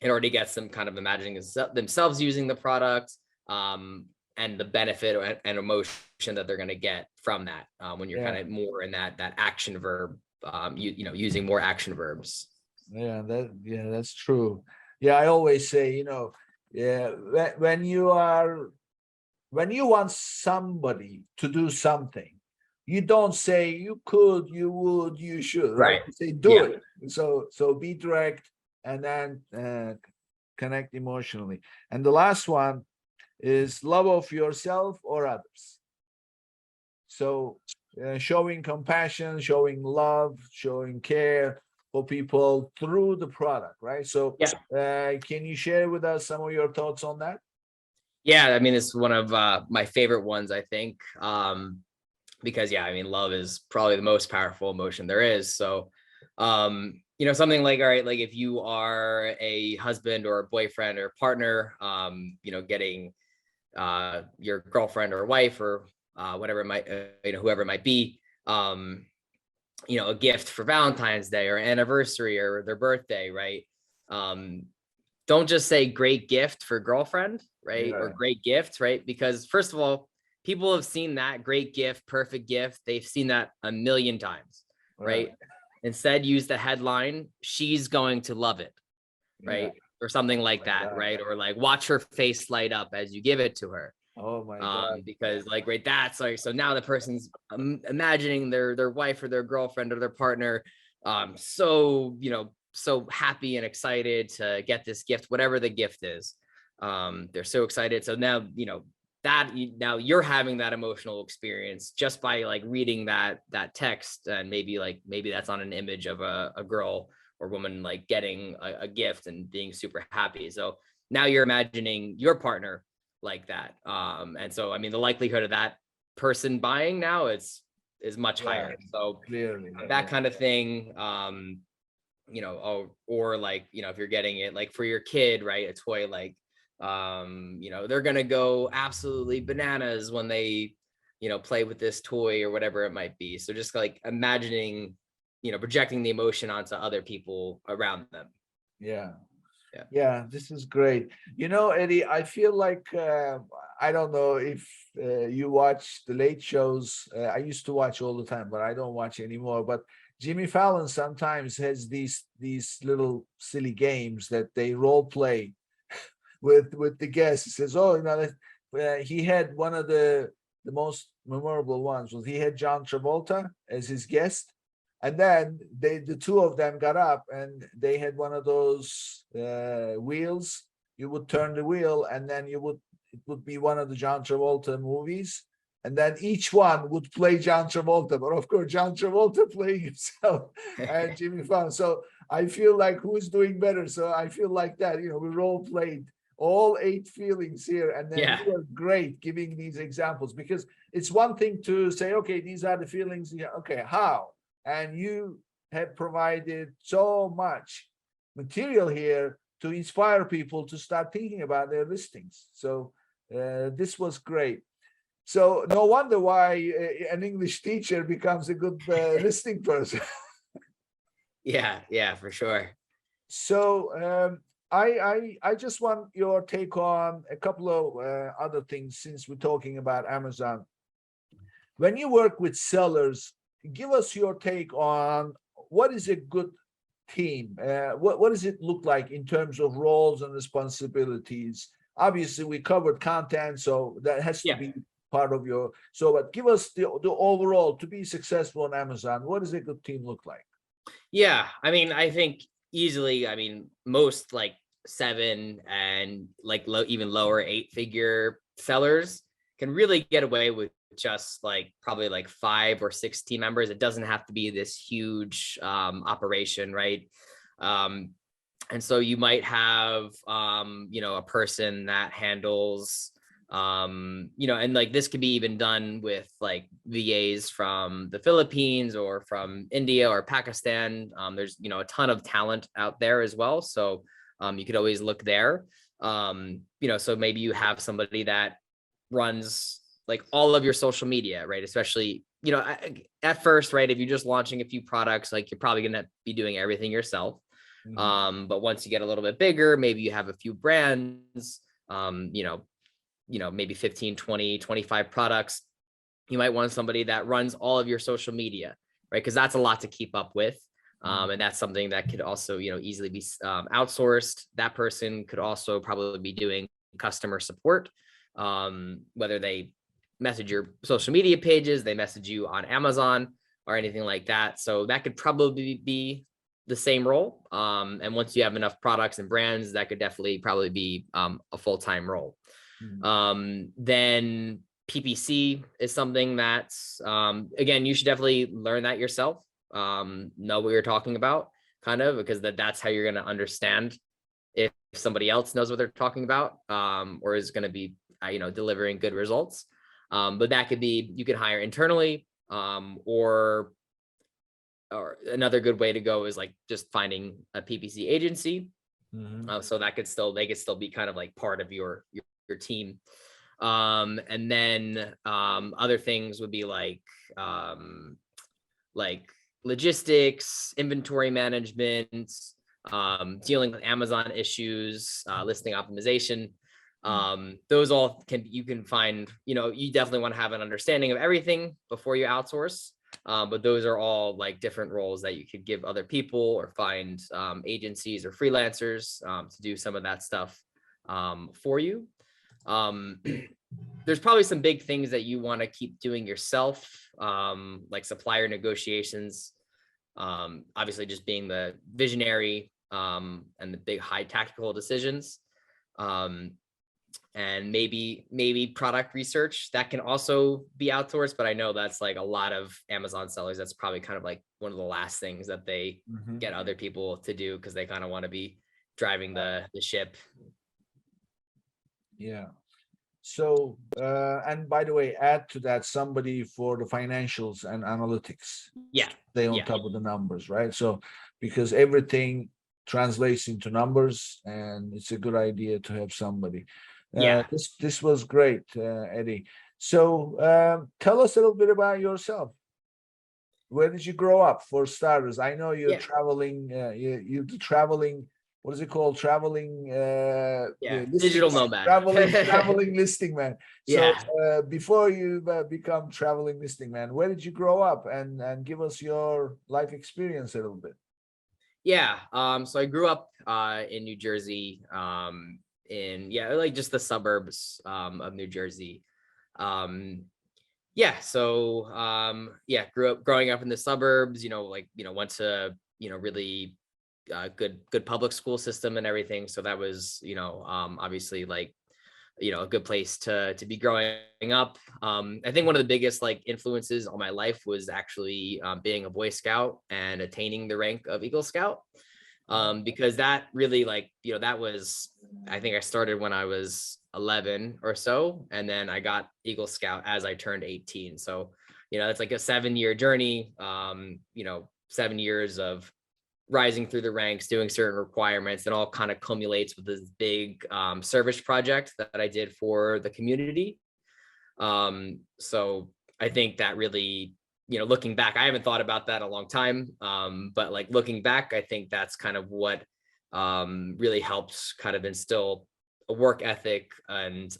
it already gets them kind of imagining themselves using the product. and the benefit and emotion that they're going to get from that when you're Yeah. kind of more in that action verb, using more action verbs. Yeah, that's true. Yeah, I always say, yeah, when you want somebody to do something, you don't say you could, you would, you should, right? Right. You say do Yeah. it. So be direct, and then connect emotionally. And the last one is love of yourself or others. So showing compassion, showing love, showing care for people through the product, right? So can you share with us some of your thoughts on that? Yeah, I mean, it's one of my favorite ones, I think, because I mean, love is probably the most powerful emotion there is. So, something like, all right, like if you are a husband or a boyfriend or partner, getting your girlfriend or wife or whatever it might, whoever it might be, a gift for Valentine's Day or anniversary or their birthday, right? Don't just say great gift for girlfriend, right? Or great gift, right? Because first of all, people have seen that great gift, perfect gift. They've seen that a million times, right? Instead, use the headline, she's going to love it, right? Or something like that, right? Or like watch her face light up as you give it to her. Oh my God. Because like, right, that's like, so now the person's imagining their wife or their girlfriend or their partner, so happy and excited to get this gift, whatever the gift is. They're so excited. So now, now you're having that emotional experience just by like reading that text, and maybe that's on an image of a girl or woman like getting a gift and being super happy. So now you're imagining your partner like that. And so, I mean, the likelihood of that person buying now is much higher. So Clearly, that kind of thing, or like, if you're getting it like for your kid, right, a toy, like, they're going to go absolutely bananas when they, play with this toy or whatever it might be. So just like imagining, projecting the emotion onto other people around them. Yeah, this is great. Eddie, I feel like I don't know if you watch the late shows. I used to watch all the time, but I don't watch anymore. But Jimmy Fallon sometimes has these little silly games that they role play with the guests. He says, "Oh, he had one of the most memorable ones was he had John Travolta as his guest." And then the two of them got up and they had one of those wheels. You would turn the wheel, and then it would be one of the John Travolta movies. And then each one would play John Travolta, but of course, John Travolta playing himself and Jimmy Fallon. So I feel like who's doing better? So I feel like that, we role played all 8 feelings here. And then you were great giving these examples, because it's one thing to say, okay, these are the feelings. Yeah, okay, how? And you have provided so much material here to inspire people to start thinking about their listings. So this was great. So no wonder why an English teacher becomes a good listing person. Yeah, for sure. So I just want your take on a couple of other things, since we're talking about Amazon. When you work with sellers, give us your take on what is a good team. What does it look like in terms of roles and responsibilities? Obviously, we covered content, so that has to be part of your. So, but give us the overall to be successful on Amazon. What does a good team look like? Yeah, I mean, I think easily. I mean, most like 7 and like even lower 8-figure sellers can really get away with just like probably like 5 or 6 team members. It doesn't have to be this huge operation, right? And so you might have a person that handles and like this could be even done with like VAs from the Philippines or from India or Pakistan. There's a ton of talent out there as well, so you could always look there. So maybe you have somebody that runs like all of your social media, right? Especially, at first, right? If you're just launching a few products, like you're probably going to be doing everything yourself. But once you get a little bit bigger, maybe you have a few brands, maybe 15, 20, 25 products. You might want somebody that runs all of your social media, right? Because that's a lot to keep up with. And that's something that could also, easily be outsourced. That person could also probably be doing customer support, whether they message your social media pages, they message you on Amazon or anything like that. So that could probably be the same role. And once you have enough products and brands, that could definitely probably be a full-time role. Then PPC is something that's, again, you should definitely learn that yourself, know what you're talking about, kind of, because that's how you're going to understand if somebody else knows what they're talking about, or is going to be, delivering good results. But that could be, you could hire internally, or another good way to go is like just finding a PPC agency. So that they could still be kind of like part of your team. And then other things would be like logistics, inventory management, dealing with Amazon issues, listing optimization. Those all you can find, you definitely want to have an understanding of everything before you outsource. But those are all like different roles that you could give other people or find agencies or freelancers to do some of that stuff for you. There's probably some big things that you want to keep doing yourself, like supplier negotiations, obviously just being the visionary and the big high tactical decisions, and maybe product research that can also be outsourced. But I know that's like a lot of Amazon sellers, that's probably kind of like one of the last things that they get other people to do, because they kind of want to be driving the ship. Yeah. So, and by the way, add to that somebody for the financials and analytics. Yeah. Stay on top of the numbers, right? So, because everything translates into numbers, and it's a good idea to have somebody. This was great, Eddie. So, tell us a little bit about yourself. Where did you grow up, for starters? I know you're traveling. You're traveling. What is it called? Traveling, digital nomad. Traveling listing man. So before you become traveling listing man, where did you grow up? And give us your life experience a little bit. So I grew up in New Jersey, in like just the suburbs of New Jersey. Growing up in the suburbs, went to really good public school system and everything. So that was, obviously like, a good place to be growing up. I think one of the biggest like influences on my life was actually being a Boy Scout and attaining the rank of Eagle Scout. Because that really that was, I think I started when I was 11 or so, and then I got Eagle Scout as I turned 18. So, it's like a 7-year journey, 7 years of rising through the ranks, doing certain requirements, and all kind of culminates with this big service project that I did for the community. So I think that really, looking back, I haven't thought about that in a long time. But like looking back, I think that's kind of what really helps kind of instill a work ethic and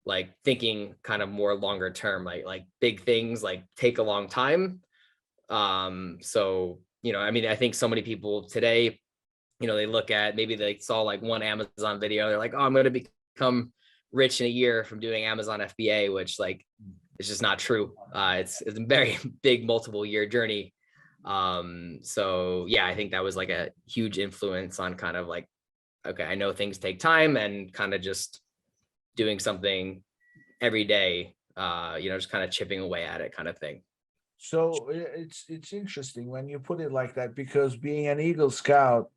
like thinking kind of more longer term, like big things like take a long time. So I think so many people today, they look at, maybe they saw like one Amazon video, they're like, oh, I'm going to become rich in a year from doing Amazon FBA, which like, it's just not true. It's a very big multiple year journey. So I think that was like a huge influence on kind of like, okay, I know things take time, and kind of just doing something every day, just kind of chipping away at it kind of thing. So it's interesting when you put it like that, because being an Eagle Scout,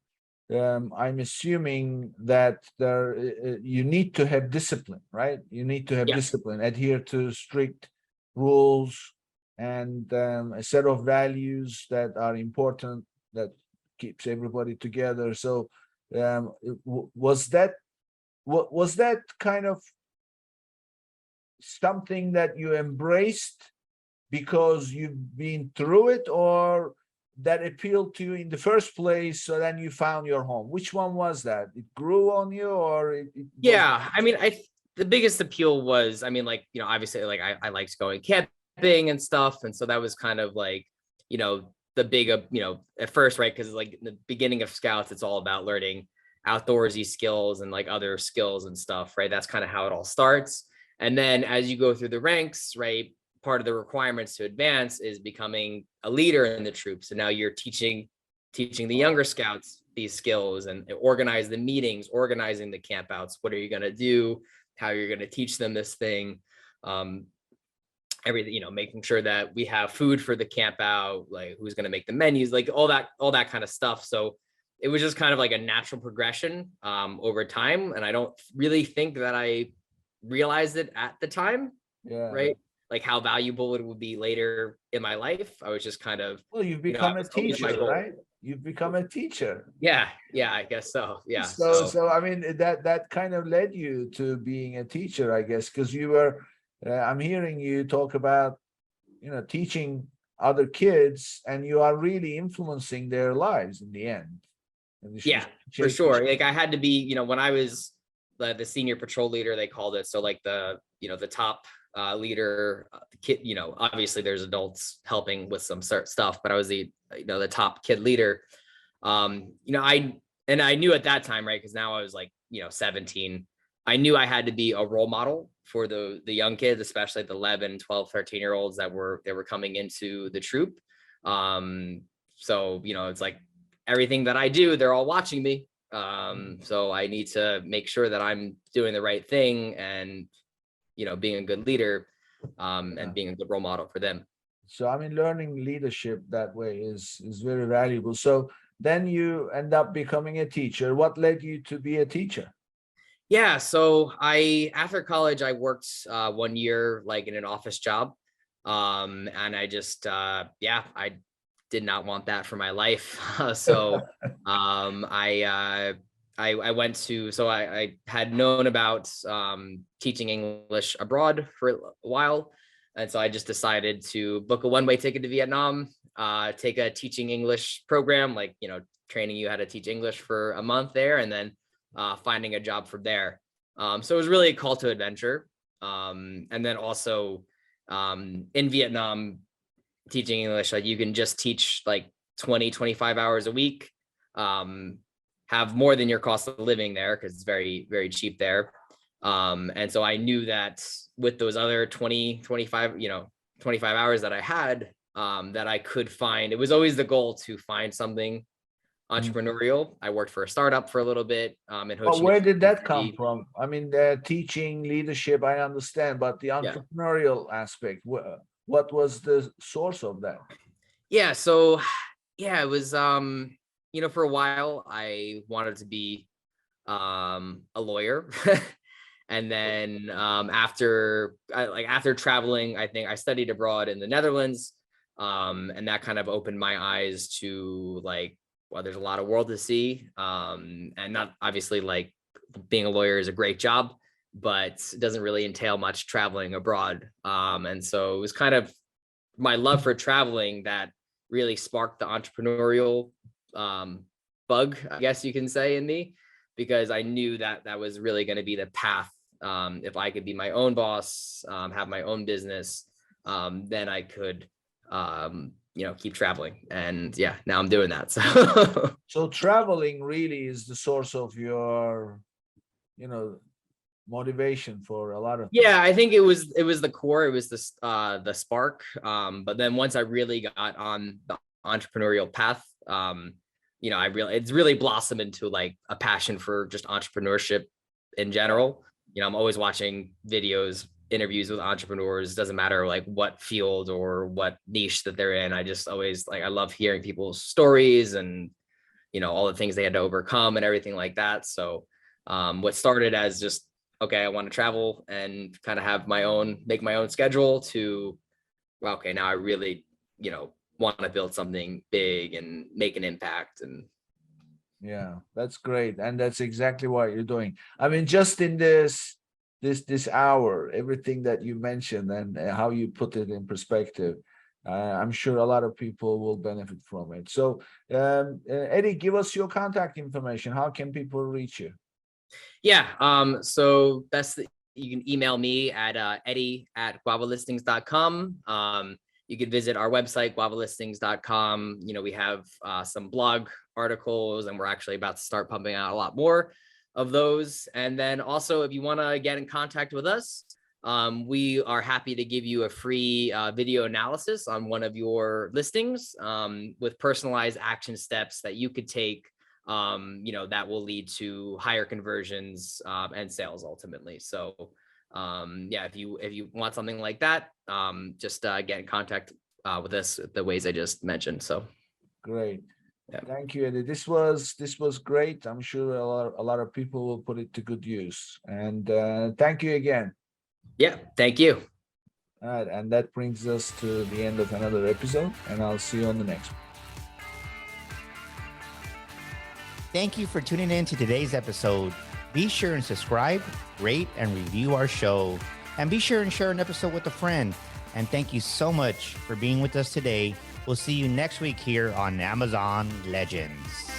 I'm assuming that you need to have discipline, right? You need to have discipline, adhere to strict rules, and a set of values that are important, that keeps everybody together. So was that kind of something that you embraced because you've been through it, or that appealed to you in the first place, so then you found your home? Which one was that? It grew on you, or the biggest appeal was, I mean, like, obviously, like I liked going camping and stuff. And so that was kind of like, the big, at first, right? Because like in the beginning of Scouts, it's all about learning outdoorsy skills and like other skills and stuff, right? That's kind of how it all starts. And then as you go through the ranks, right, part of the requirements to advance is becoming a leader in the troop. So now you're teaching the younger scouts these skills and organize the meetings, organizing the campouts. What are you going to do? How you're going to teach them this thing? Everything, making sure that we have food for the camp out, like who's going to make the menus, like all that kind of stuff. So it was just kind of like a natural progression over time. And I don't really think that I realized it at the time. Yeah. Right. Like how valuable it would be later in my life. I was just kind of, well, you've become a teacher, right? You've become a teacher. Yeah, I guess so. Yeah. So I mean, that kind of led you to being a teacher, I guess, because you were, I'm hearing you talk about, teaching other kids, and you are really influencing their lives in the end. Yeah, for sure. Like I had to be, when I was the senior patrol leader, they called it. So like the top leader, kid, obviously there's adults helping with some stuff, but I was the top kid leader. I knew at that time, right, because now I was like 17, I knew I had to be a role model for the young kids, especially the 11, 12, 13-year-olds that were coming into the troop. So it's like everything that I do, they're all watching me. So I need to make sure that I'm doing the right thing and being a good leader, and being a good role model for them. So I mean, learning leadership that way is very valuable. So then you end up becoming a teacher. What led you to be a teacher? Yeah, so after college, I worked 1 year like in an office job, and I just I did not want that for my life. So I went to, so I had known about teaching English abroad for a while. And so I just decided to book a one-way ticket to Vietnam, take a teaching English program, like, training you how to teach English for a month there, and then finding a job from there. So it was really a call to adventure. And then also in Vietnam, teaching English, like you can just teach like 20, 25 hours a week, have more than your cost of living there because it's very, very cheap there. And so I knew that with those other 20, 25, 25 hours that I had, that I could find, it was always the goal to find something entrepreneurial. I worked for a startup for a little bit. But where did that come from? I mean, the teaching, leadership, I understand, but the entrepreneurial aspect, what was the source of that? Yeah, so it was, for a while, I wanted to be a lawyer. And then after traveling, I think I studied abroad in the Netherlands, and that kind of opened my eyes to like, well, there's a lot of world to see, and not obviously like being a lawyer is a great job, but it doesn't really entail much traveling abroad. And so it was kind of my love for traveling that really sparked the entrepreneurial bug, I guess you can say, in me, because I knew that that was really going to be the path. If I could be my own boss, have my own business, then I could, keep traveling. And yeah, now I'm doing that. So traveling really is the source of your, motivation for a lot of things. Yeah, I think it was the core, it was the spark. But then once I really got on the entrepreneurial path, it's really blossomed into like a passion for just entrepreneurship in general. I'm always watching videos, interviews with entrepreneurs. Doesn't matter like what field or what niche that they're in. I just always I love hearing people's stories and, all the things they had to overcome and everything like that. So what started as just, okay, I want to travel and kind of make my own schedule to, well, okay, now I really, want to build something big and make an impact. And yeah, that's great. And that's exactly what you're doing. I mean, just in this hour, everything that you mentioned and how you put it in perspective, I'm sure a lot of people will benefit from it. So, Eddie, give us your contact information. How can people reach you? Yeah. So best you can email me at eddie@guavalistings.com. You could visit our website, guavalistings.com. We have some blog articles, and we're actually about to start pumping out a lot more of those. And then also, if you want to get in contact with us, we are happy to give you a free video analysis on one of your listings with personalized action steps that you could take, that will lead to higher conversions and sales ultimately. So if you want something like that, just get in contact with us the ways I just mentioned. So great. Yeah. Thank you, Eddie. This was great. I'm sure a lot of people will put it to good use. And thank you again. Yeah, thank you. All right, and that brings us to the end of another episode, and I'll see you on the next one. Thank you for tuning in to today's episode. Be sure and subscribe, rate, and review our show. And be sure and share an episode with a friend. And thank you so much for being with us today. We'll see you next week here on Amazon Legends.